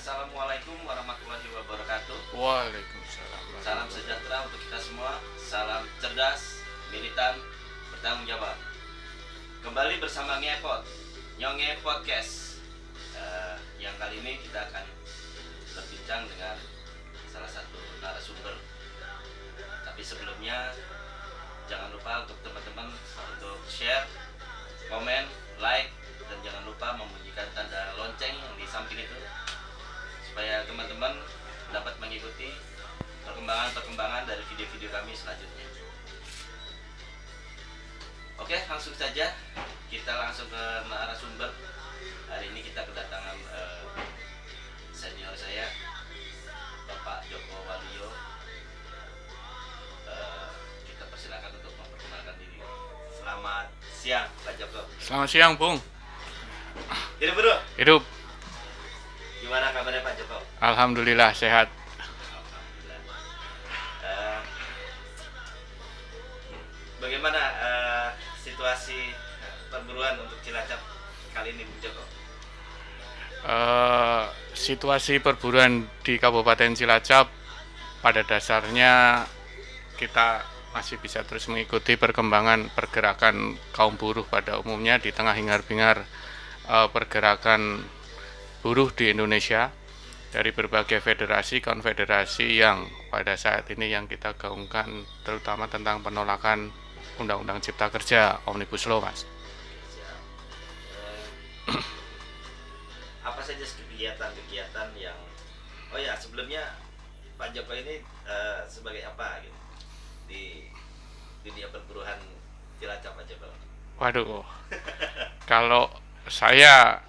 Assalamualaikum warahmatullahi wabarakatuh. Waalaikumsalam. Salam sejahtera untuk kita semua. Salam cerdas, militan, bertanggung jawab. Kembali bersama Ngepot, Nyonge Podcast. Yang kali ini kita akan berbincang dengan salah satu narasumber. Tapi sebelumnya jangan lupa untuk teman-teman untuk share, komen, like, dan jangan lupa membunyikan tanda lonceng yang di samping itu supaya teman-teman dapat mengikuti perkembangan dari video-video kami selanjutnya. Oke, langsung saja kita langsung ke narasumber. Hari ini kita kedatangan senior saya, Bapak Joko Waluyo. Kita persilakan untuk memperkenalkan diri. Selamat siang, Pak Joko. Selamat siang, Bung. Hidup bro. Hidup. Gimana kabarnya Pak Joko? Alhamdulillah sehat. Alhamdulillah. Bagaimana situasi perburuan untuk Cilacap kali ini, Bung Joko? Situasi perburuan di Kabupaten Cilacap pada dasarnya kita masih bisa terus mengikuti perkembangan pergerakan kaum buruh pada umumnya di tengah hingar-bingar pergerakan buruh di Indonesia dari berbagai federasi konfederasi yang pada saat ini yang kita gaungkan terutama tentang penolakan Undang-Undang Cipta Kerja Omnibus Law, Mas. Apa saja kegiatan-kegiatan yang sebelumnya Pak Joko ini sebagai apa gitu di dunia perburuhan Cilacap, Pak Joko? Waduh, kalau saya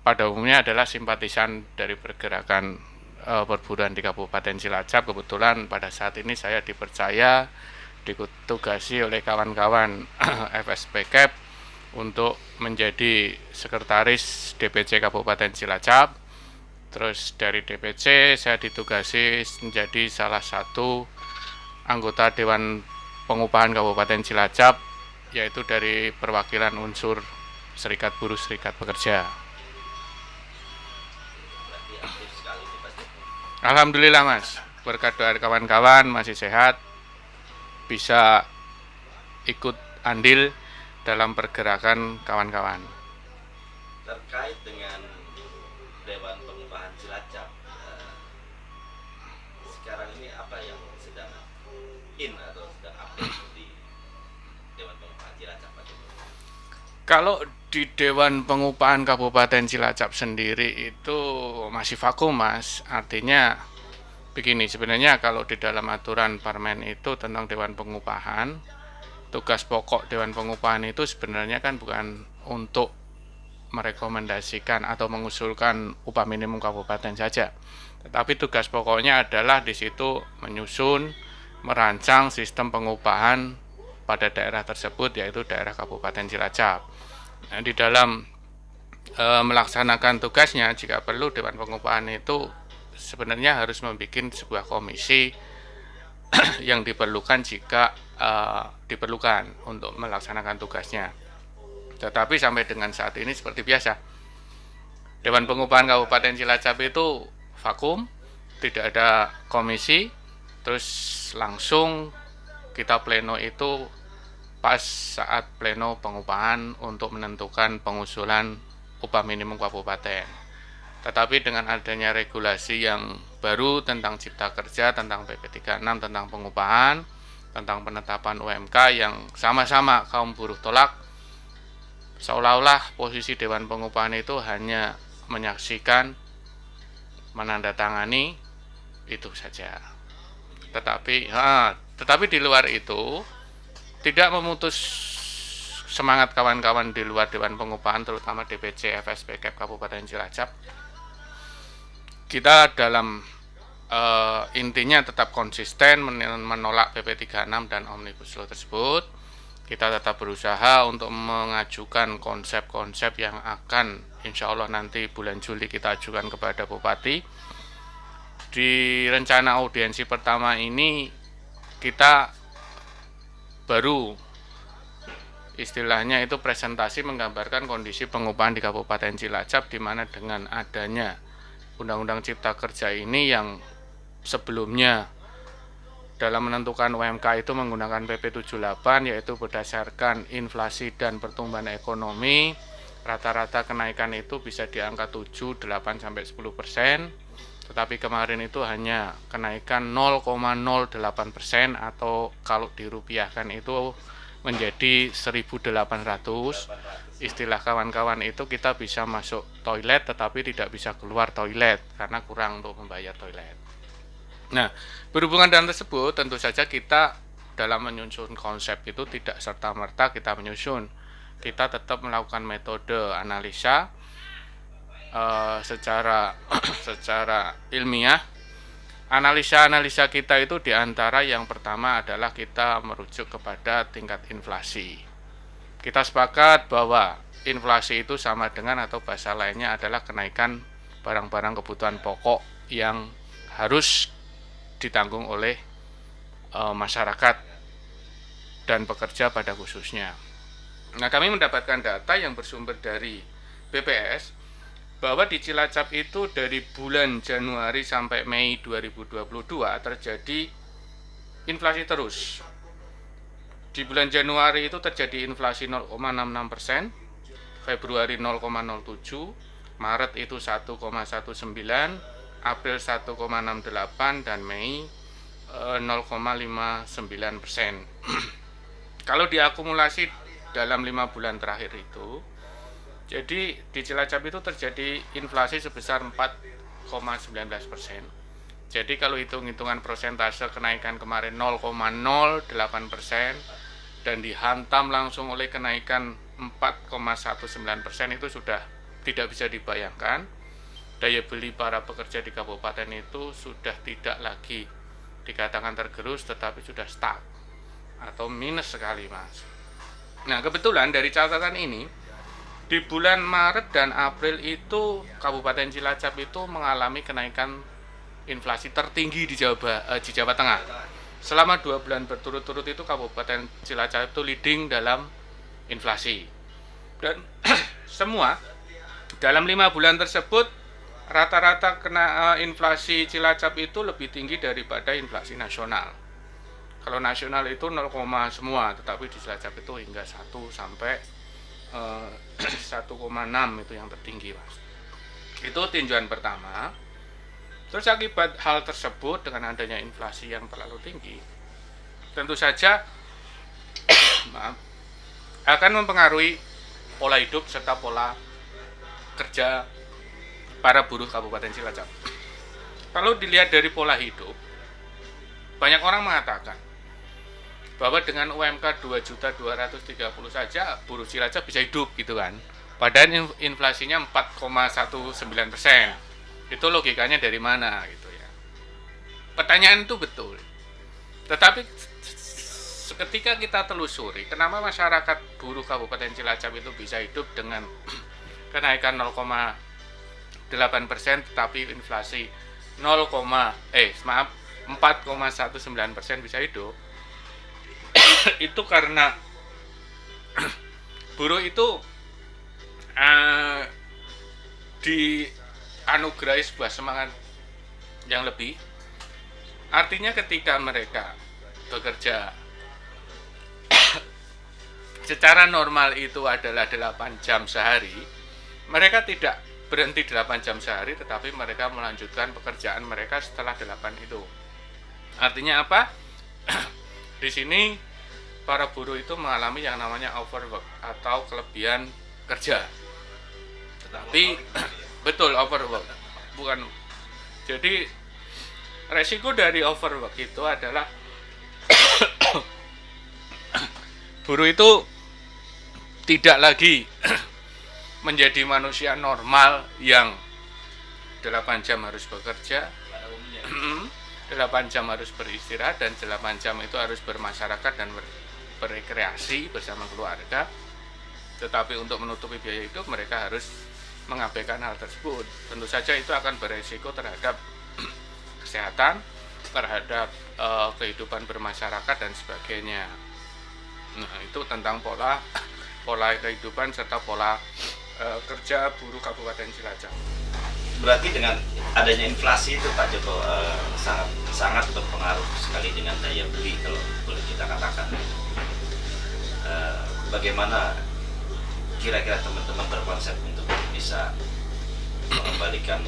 pada umumnya adalah simpatisan dari pergerakan perburuan di Kabupaten Cilacap. Kebetulan pada saat ini saya dipercaya, ditugasi oleh kawan-kawan FSPCAP untuk menjadi sekretaris DPC Kabupaten Cilacap. Terus dari DPC saya ditugasi menjadi salah satu anggota Dewan Pengupahan Kabupaten Cilacap, yaitu dari perwakilan unsur Serikat Buruh Serikat Pekerja. Alhamdulillah, Mas, berkat doa kawan-kawan masih sehat, bisa ikut andil dalam pergerakan kawan-kawan. Terkait dengan Dewan Pengupahan Cilacap, sekarang ini apa yang sedang in atau sedang update di Dewan Pengupahan Cilacap, Pak Joko? Kalau di Dewan Pengupahan Kabupaten Cilacap sendiri itu masih vakum, Mas. Artinya begini, sebenarnya kalau di dalam aturan Parmen itu tentang Dewan Pengupahan, tugas pokok Dewan Pengupahan itu sebenarnya kan bukan untuk merekomendasikan atau mengusulkan upah minimum kabupaten saja. Tetapi tugas pokoknya adalah di situ menyusun, merancang sistem pengupahan pada daerah tersebut, yaitu daerah Kabupaten Cilacap. Nah, di dalam melaksanakan tugasnya, jika perlu Dewan Pengupahan itu sebenarnya harus membuat sebuah komisi yang diperlukan jika diperlukan untuk melaksanakan tugasnya. Tetapi sampai dengan saat ini seperti biasa, Dewan Pengupahan Kabupaten Cilacap itu vakum, tidak ada komisi, terus langsung kita pleno itu pas saat pleno pengupahan untuk menentukan pengusulan upah minimum kabupaten. Tetapi dengan adanya regulasi yang baru tentang Cipta Kerja, tentang PP 36, tentang pengupahan, tentang penetapan UMK yang sama-sama kaum buruh tolak, seolah-olah posisi Dewan Pengupahan itu hanya menyaksikan, menandatangani, itu saja. Tetapi di luar itu tidak memutus semangat kawan-kawan di luar Dewan Pengupahan, terutama DPC FSPCAP Kabupaten Cilacap. Kita dalam intinya tetap konsisten menolak PP 36 dan Omnibus Law tersebut. Kita tetap berusaha untuk mengajukan konsep-konsep yang akan insya Allah nanti bulan Juli kita ajukan kepada Bupati. Di rencana audiensi pertama ini kita baru istilahnya itu presentasi menggambarkan kondisi pengupahan di Kabupaten Cilacap, di mana dengan adanya Undang-Undang Cipta Kerja ini yang sebelumnya dalam menentukan UMK itu menggunakan PP 78, yaitu berdasarkan inflasi dan pertumbuhan ekonomi. Rata-rata kenaikan itu bisa di angka 7, 8 sampai 10%. Tetapi kemarin itu hanya kenaikan 0,08%, atau kalau dirupiahkan itu menjadi 1.800. Istilah kawan-kawan itu kita bisa masuk toilet tetapi tidak bisa keluar toilet karena kurang untuk membayar toilet. Nah, berhubungan dengan tersebut, tentu saja kita dalam menyusun konsep itu tidak serta-merta kita menyusun. Kita tetap melakukan metode analisa secara ilmiah. Analisa kita itu diantara yang pertama adalah kita merujuk kepada tingkat inflasi. Kita sepakat bahwa inflasi itu sama dengan, atau bahasa lainnya adalah kenaikan barang-barang kebutuhan pokok yang harus ditanggung oleh masyarakat dan pekerja pada khususnya. Nah, kami mendapatkan data yang bersumber dari BPS bahwa di Cilacap itu dari bulan Januari sampai Mei 2022 terjadi inflasi terus. Di bulan Januari itu terjadi inflasi 0,66%, Februari 0,07%, Maret itu 1,19%, April 1,68%, dan Mei 0,59%. Kalau diakumulasi dalam 5 bulan terakhir itu, jadi di Cilacap itu terjadi inflasi sebesar 4,19%. Jadi kalau hitung-hitungan persentase kenaikan kemarin 0,08% dan dihantam langsung oleh kenaikan 4,19%, itu sudah tidak bisa dibayangkan. Daya beli para pekerja di kabupaten itu sudah tidak lagi dikatakan tergerus, tetapi sudah stuck atau minus sekali, Mas. Nah, kebetulan dari catatan ini, di bulan Maret dan April itu Kabupaten Cilacap itu mengalami kenaikan inflasi tertinggi di Jawa Tengah. Selama 2 bulan berturut-turut itu Kabupaten Cilacap itu leading dalam inflasi. Dan semua dalam 5 bulan tersebut rata-rata inflasi Cilacap itu lebih tinggi daripada inflasi nasional. Kalau nasional itu 0, semua, tetapi di Cilacap itu hingga 1 sampai 1,6 itu yang tertinggi, Mas. Itu tinjauan pertama. Terus akibat hal tersebut dengan adanya inflasi yang terlalu tinggi, tentu saja akan mempengaruhi pola hidup serta pola kerja para buruh Kabupaten Cilacap. Kalau dilihat dari pola hidup, banyak orang mengatakan bahwa dengan UMK 2.230.000 saja buruh Cilacap bisa hidup gitu kan. Padahal inflasinya 4,19%. Itu logikanya dari mana gitu ya. Pertanyaan itu betul. Tetapi ketika kita telusuri, kenapa masyarakat buruh Kabupaten Cilacap itu bisa hidup dengan kenaikan 0,8%, tetapi inflasi 4,19% bisa hidup. Itu karena buruh itu dianugerahi sebuah semangat yang lebih. Artinya ketika mereka bekerja secara normal itu adalah 8 jam sehari, mereka tidak berhenti 8 jam sehari, tetapi mereka melanjutkan pekerjaan mereka setelah 8 itu. Artinya apa? Di sini para buruh itu mengalami yang namanya overwork atau kelebihan kerja. Tetapi betul overwork. Bukan. Jadi resiko dari overwork itu adalah buruh itu tidak lagi menjadi manusia normal yang 8 jam harus bekerja, 8 jam harus beristirahat, dan 8 jam itu harus bermasyarakat dan berrekreasi bersama keluarga. Tetapi untuk menutupi biaya hidup mereka harus mengabaikan hal tersebut. Tentu saja itu akan beresiko terhadap kesehatan, terhadap kehidupan bermasyarakat dan sebagainya. Nah, itu tentang pola kehidupan serta pola kerja buruh Kabupaten Cilacap. berarti dengan adanya inflasi itu Pak Joko sangat sangat berpengaruh sekali dengan daya beli kalau boleh kita katakan. Bagaimana kira-kira teman-teman berkonsep untuk bisa mengembalikan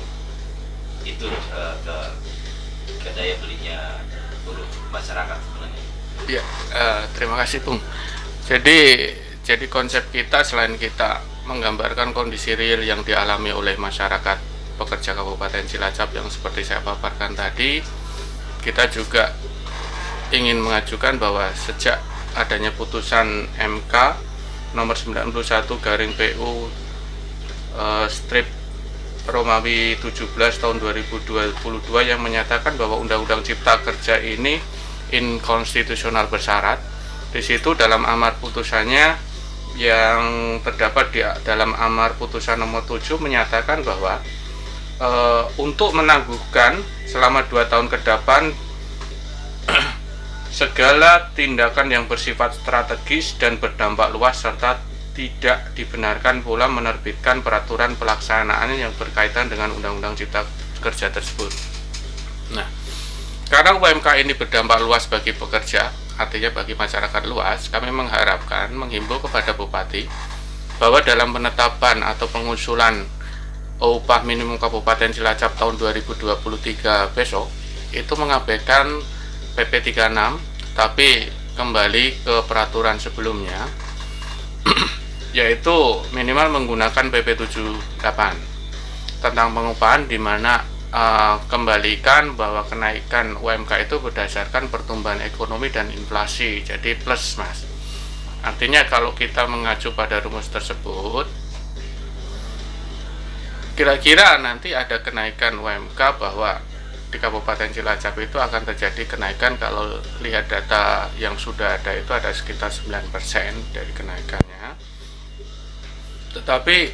itu ke daya belinya buruh masyarakat sebenarnya? Ya, terima kasih Bung. Jadi konsep kita selain kita menggambarkan kondisi real yang dialami oleh masyarakat pekerja Kabupaten Cilacap yang seperti saya paparkan tadi, kita juga ingin mengajukan bahwa sejak adanya putusan MK nomor 91 garing PU strip Romawi 17 tahun 2022 yang menyatakan bahwa Undang-Undang Cipta Kerja ini inkonstitusional bersyarat. Di situ dalam amar putusannya yang terdapat di dalam amar putusan nomor 7 menyatakan bahwa untuk menangguhkan selama 2 tahun ke depan segala tindakan yang bersifat strategis dan berdampak luas serta tidak dibenarkan pula menerbitkan peraturan pelaksanaan yang berkaitan dengan Undang-Undang Cipta Kerja tersebut. Nah, karena UMK ini berdampak luas bagi pekerja, artinya bagi masyarakat luas, kami menghimbau kepada Bupati bahwa dalam penetapan atau pengusulan upah minimum Kabupaten Cilacap tahun 2023 besok itu mengabaikan PP 36 tapi kembali ke peraturan sebelumnya yaitu minimal menggunakan PP 78 tentang pengupahan, di mana kembalikan bahwa kenaikan UMK itu berdasarkan pertumbuhan ekonomi dan inflasi, jadi plus Mas. Artinya kalau kita mengacu pada rumus tersebut, kira-kira nanti ada kenaikan UMK bahwa di Kabupaten Cilacap itu akan terjadi kenaikan. Kalau lihat data yang sudah ada itu ada sekitar 9% dari kenaikannya. Tetapi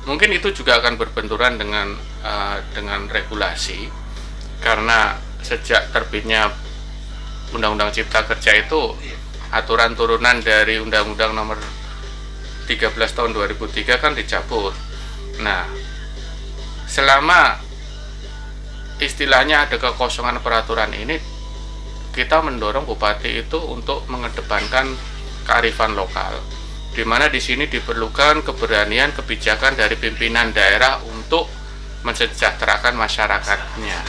mungkin itu juga akan berbenturan dengan regulasi, karena sejak terbitnya Undang-Undang Cipta Kerja itu aturan turunan dari Undang-Undang Nomor 13 Tahun 2003 kan dicabut. Nah, selama istilahnya ada kekosongan peraturan ini, kita mendorong Bupati itu untuk mengedepankan kearifan lokal, di mana di sini diperlukan keberanian kebijakan dari pimpinan daerah untuk mensejahterakan masyarakatnya.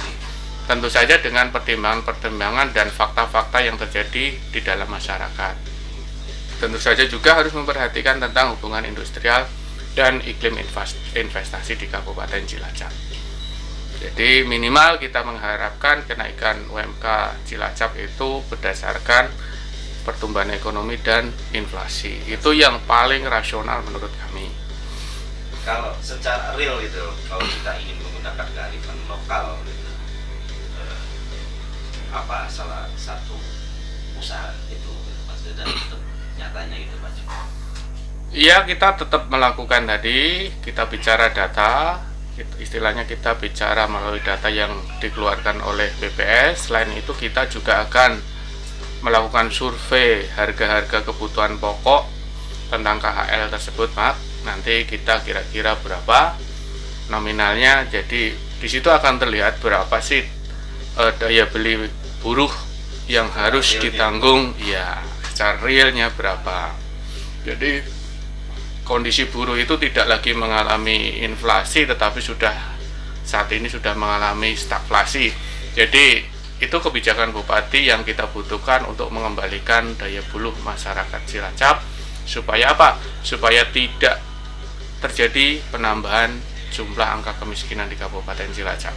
Tentu saja dengan pertimbangan-pertimbangan dan fakta-fakta yang terjadi di dalam masyarakat. Tentu saja juga harus memperhatikan tentang hubungan industrial dan iklim investasi di Kabupaten Cilacap. Jadi minimal kita mengharapkan kenaikan UMK Cilacap itu berdasarkan pertumbuhan ekonomi dan inflasi. Itu yang paling rasional menurut kami. Kalau secara real itu, kalau kita ingin menggunakan kearifan lokal gitu, apa salah satu usaha itu Mas, dan itu nyatanya itu Mas? Iya, kita tetap melakukan tadi, kita bicara data, istilahnya kita bicara melalui data yang dikeluarkan oleh BPS. Selain itu kita juga akan melakukan survei harga-harga kebutuhan pokok tentang KHL tersebut, Pak. Nanti kita kira-kira berapa nominalnya. Jadi di situ akan terlihat berapa sih daya beli buruh yang harus ditanggung, ya secara realnya berapa. Jadi kondisi buruh itu tidak lagi mengalami inflasi, tetapi saat ini sudah mengalami stagflasi. Jadi itu kebijakan Bupati yang kita butuhkan untuk mengembalikan daya beli masyarakat Cilacap. Supaya apa? Supaya tidak terjadi penambahan jumlah angka kemiskinan di Kabupaten Cilacap.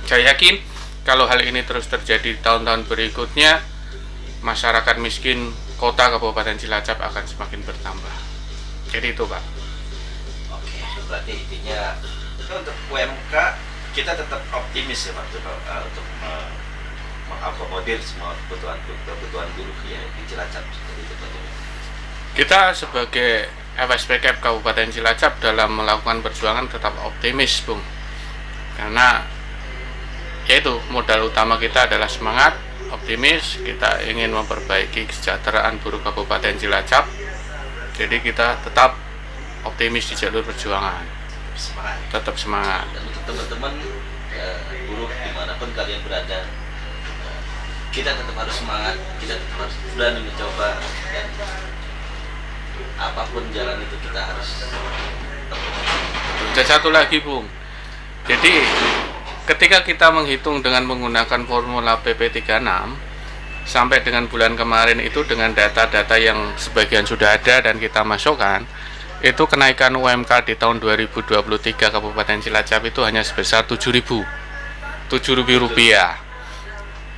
Saya yakin kalau hal ini terus terjadi di tahun-tahun berikutnya, masyarakat miskin kota Kabupaten Cilacap akan semakin bertambah. Jadi itu, Pak. Oke, berarti intinya untuk UMK kita tetap optimis ya Pak, untuk mengakomodir semua kebutuhan buruh ya di Cilacap seperti itu Pak. Kita sebagai FSPK Kabupaten Cilacap dalam melakukan perjuangan tetap optimis, Bung. Karena yaitu modal utama kita adalah semangat, optimis. Kita ingin memperbaiki kesejahteraan buruh Kabupaten Cilacap. Jadi kita tetap optimis di jalur perjuangan. semangat. Tetap semangat. Dan untuk teman-teman buruh dimanapun kalian berada, kita tetap harus semangat, kita tetap harus berani mencoba, dan apapun jalan itu kita harus tempuh. Dan satu lagi, Bung. Jadi ketika kita menghitung dengan menggunakan formula PP36 sampai dengan bulan kemarin itu dengan data-data yang sebagian sudah ada dan kita masukkan, itu kenaikan UMK di tahun 2023 Kabupaten Cilacap itu hanya sebesar Rp7.000 rupiah.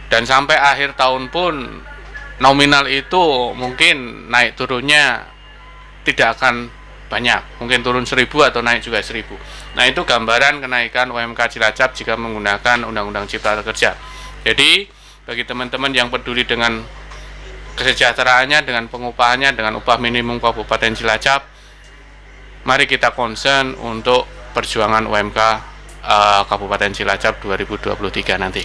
Dan sampai akhir tahun pun nominal itu mungkin naik turunnya tidak akan banyak, mungkin turun 1.000 atau naik juga 1.000. Nah, itu gambaran kenaikan UMK Cilacap jika menggunakan Undang-Undang Cipta Kerja. Jadi bagi teman-teman yang peduli dengan kesejahteraannya, dengan pengupahannya, dengan upah minimum Kabupaten Cilacap, mari kita concern untuk perjuangan UMK Kabupaten Cilacap 2023 nanti.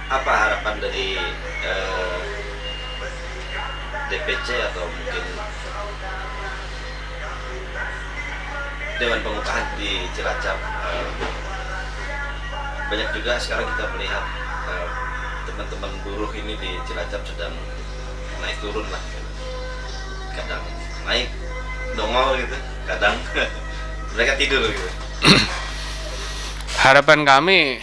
Apa harapan dari DPC atau mungkin Dewan Pengupahan di Cilacap? Banyak juga sekarang kita melihat teman-teman buruh ini di Cilacap sedang naik turun lah, kadang naik dongol gitu, kadang mereka tidur gitu. Harapan kami,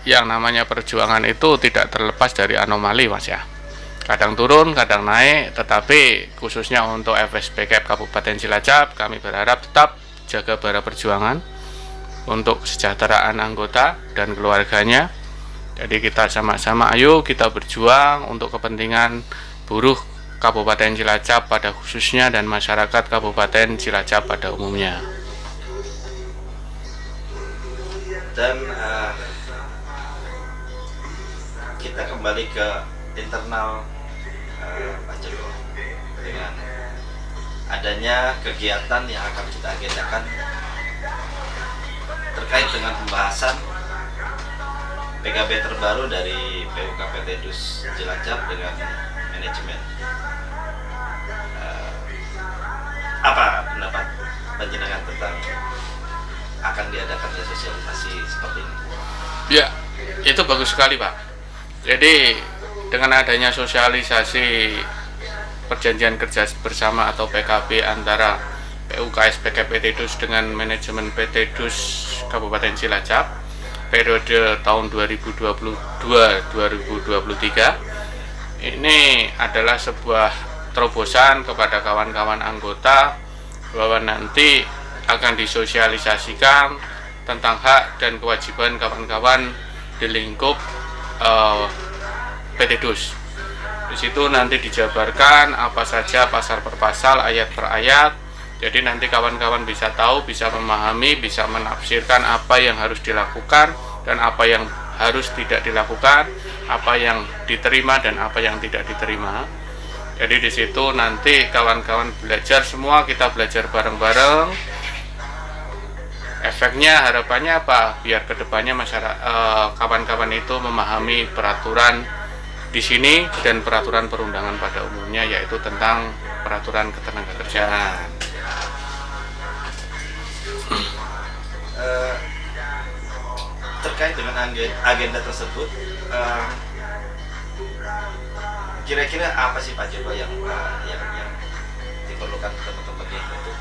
yang namanya perjuangan itu tidak terlepas dari anomali, Mas ya. Kadang turun, kadang naik, tetapi khususnya untuk FSPKP Kabupaten Cilacap, kami berharap tetap jaga bara perjuangan untuk kesejahteraan anggota dan keluarganya. Jadi kita sama-sama ayo kita berjuang untuk kepentingan buruh Kabupaten Cilacap pada khususnya dan masyarakat Kabupaten Cilacap pada umumnya. Dan kita kembali ke internal Pak Joko dengan adanya kegiatan yang akan kita agendakan terkait dengan pembahasan PKB terbaru dari PUK PT Dus Cilacap dengan manajemen. Apa pendapat panjenengan tentang akan diadakannya sosialisasi seperti ini? Ya, itu bagus sekali, Pak. Jadi dengan adanya sosialisasi perjanjian kerja bersama atau PKB antara PUKS PKP PT Dus dengan manajemen PT Dus Kabupaten Cilacap periode tahun 2022-2023 ini adalah sebuah terobosan kepada kawan-kawan anggota bahwa nanti akan disosialisasikan tentang hak dan kewajiban kawan-kawan di lingkup PT Dus. Di situ nanti dijabarkan apa saja pasal per pasal, ayat per ayat. Jadi nanti kawan-kawan bisa tahu, bisa memahami, bisa menafsirkan apa yang harus dilakukan dan apa yang harus tidak dilakukan, apa yang diterima dan apa yang tidak diterima. Jadi di situ nanti kawan-kawan belajar semua, kita belajar bareng-bareng. Efeknya harapannya apa? Biar kedepannya masyarakat kawan-kawan itu memahami peraturan di sini dan peraturan perundangan pada umumnya, yaitu tentang peraturan ketenagakerjaan. Terkait dengan agenda tersebut, kira-kira apa sih Pak Joko yang diperlukan teman-teman ini untuk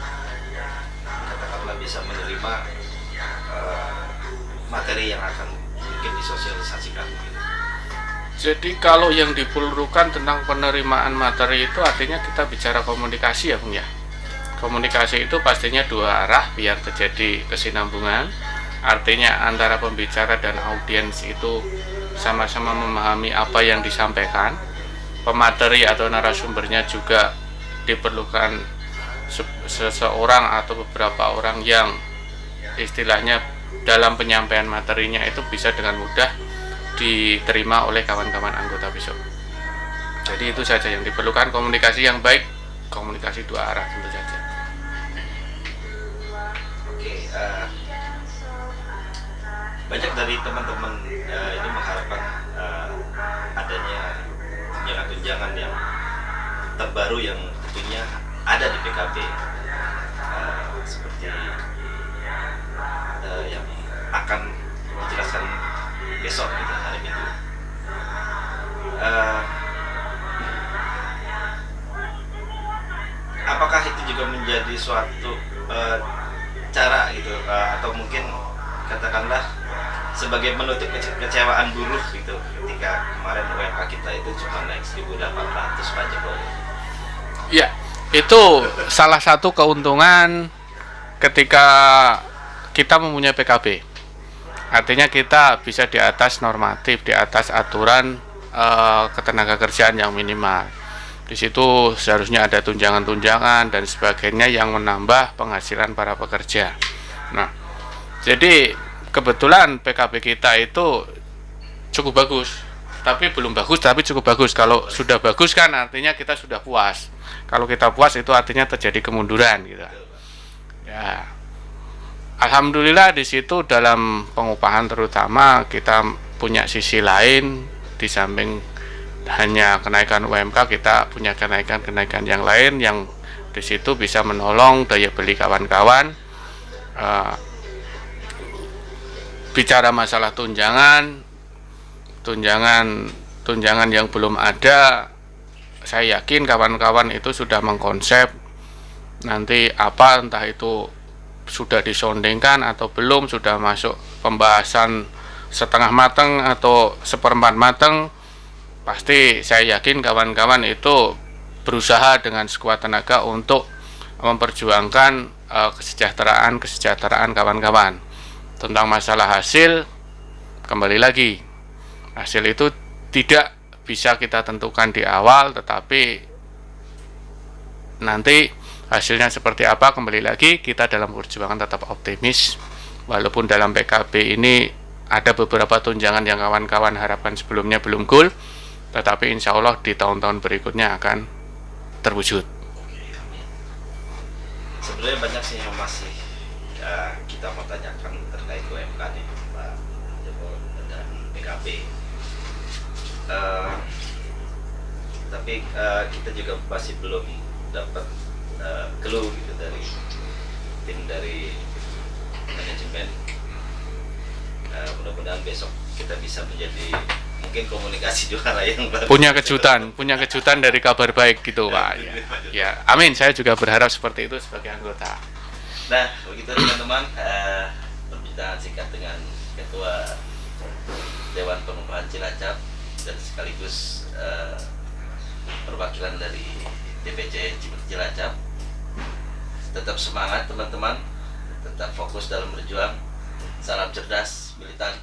katakanlah bisa menerima materi yang akan mungkin disosialisasikan? Jadi kalau yang diperlukan tentang penerimaan materi itu artinya kita bicara komunikasi ya Bung ya. Komunikasi itu pastinya dua arah biar terjadi kesinambungan. Artinya antara pembicara dan audiens itu sama-sama memahami apa yang disampaikan. Pemateri atau narasumbernya juga diperlukan seseorang atau beberapa orang yang istilahnya dalam penyampaian materinya itu bisa dengan mudah diterima oleh kawan-kawan anggota besok. Jadi itu saja yang diperlukan, komunikasi yang baik, komunikasi dua arah tentu saja. Oke, banyak dari teman-teman ini mengharapkan adanya tunjangan-tunjangan yang terbaru yang tentunya ada di PKB, seperti yang akan dijelaskan besok gitu, hari Minggu. Apakah itu juga menjadi suatu cara gitu, atau mungkin katakanlah sebagai menutup kekecewaan buruh gitu, ketika kemarin UMK kita itu cuma naik 1.800 Pak Jokowi? Ya, itu salah satu keuntungan ketika kita mempunyai PKB. Artinya kita bisa di atas normatif, di atas aturan ketenaga kerjaan yang minimal. Di situ seharusnya ada tunjangan-tunjangan dan sebagainya yang menambah penghasilan para pekerja. Nah, jadi kebetulan PKB kita itu cukup bagus, tapi belum bagus, tapi cukup bagus. Kalau sudah bagus kan artinya kita sudah puas. Kalau kita puas itu artinya terjadi kemunduran gitu. Ya, alhamdulillah di situ dalam pengupahan terutama kita punya sisi lain, di samping hanya kenaikan UMK kita punya kenaikan yang lain yang di situ bisa menolong daya beli kawan-kawan. Bicara masalah tunjangan yang belum ada, saya yakin kawan-kawan itu sudah mengkonsep nanti apa, entah itu sudah disondingkan atau belum, sudah masuk pembahasan setengah matang atau seperempat matang. Pasti saya yakin kawan-kawan itu berusaha dengan sekuat tenaga untuk memperjuangkan kesejahteraan kawan-kawan. Tentang masalah hasil, kembali lagi, hasil itu tidak bisa kita tentukan di awal, tetapi nanti hasilnya seperti apa, kembali lagi kita dalam perjuangan tetap optimis. Walaupun dalam PKB ini ada beberapa tunjangan yang kawan-kawan harapkan sebelumnya belum goal, tetapi insya Allah di tahun-tahun berikutnya akan terwujud. Sebenarnya banyak sih yang masih kita mau tanyakan terkait UMK nih, Pak Joko dan PKB. Tapi kita juga masih belum dapat clue gitu dari tim dari manajemen. Mudah-mudahan besok kita bisa menjadi mungkin komunikasi juara yang baru. Punya kejutan dari Kabar Baik gitu, Pak. Ya, amin. Saya juga berharap seperti itu sebagai anggota. Nah, begitu teman-teman, perbincangan singkat dengan Ketua Dewan Pengupahan Cilacap dan sekaligus perwakilan dari DPC Cilacap. Tetap semangat teman-teman, tetap fokus dalam berjuang. Salam cerdas, militan.